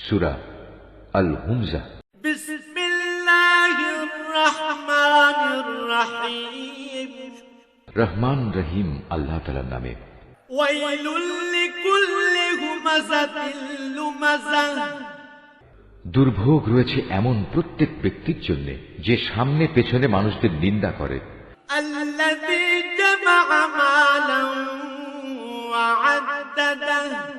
সূরা আল হুমজা। বিসমিল্লাহির রহমানির রহিম। রহমান রহিম আল্লাহ তাআলার নামে। ওয়াইলুল লিকুল্লি হুমাযাতিল লুমাযাহ। দুর্ভোগ রয়েছে এমন প্রত্যেক ব্যক্তির জন্য যে সামনে পেছনে মানুষদের নিন্দা করে। আল্লাযী জামাআ মালান ওয়া আদ্দাদাহ।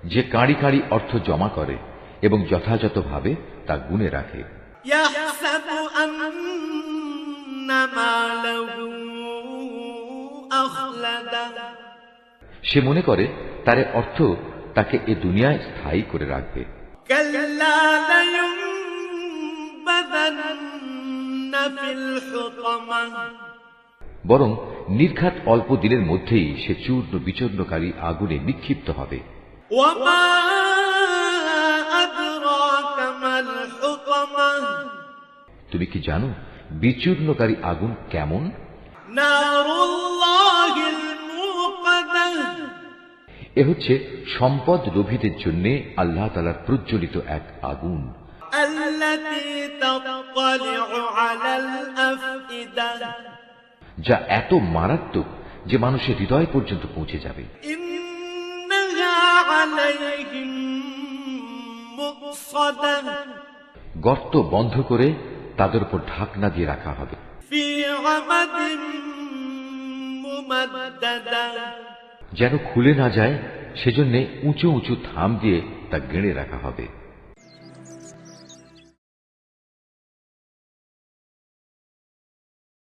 যে কাঁড়ি কাঁড়ি অর্থ জমা করে এবং যথাযথভাবে তা গুণে রাখে। ইয়াহসাবু আন্না মালাহু আখলাদাহ। সে মনে করে তার অর্থ তাকে এ দুনিয়ায় স্থায়ী করে রাখবে। কাল্লা লায়ুনবাযান্না ফিল হুতামাহ। বরং নির্ঘাত অল্প দিনের মধ্যেই সে চূর্ণ বিচূর্ণকারী আগুনে নিক্ষিপ্ত হবে। ওয়া মা আদরাকা মাল হুতামাহ। তুমি কি জানো বিচূর্ণকারী আগুন কেমন? নারুল্লাহিল মুকাদ্দাহ। এ হচ্ছে সম্পদ লোভীদের জন্য আল্লাহ তাআলার প্রজ্বলিত এক আগুন। আল্লাতী তাত্তালিউ আলাল আফইদাহ। যা এত মারাত্মক যে মানুষের হৃদয় পর্যন্ত পৌঁছে যাবে। ইন্নাহা আলাইহিম মুকসাদাহ। গর্ত বন্ধ করে তাদের উপর ঢাকনা দিয়ে রাখা হবে। ফি আমাদিন মুমাদ্দাদাহ। যেন খুলে না যায় সেজন্য উঁচু উঁচু থাম দিয়ে তা গেড়ে রাখা হবে।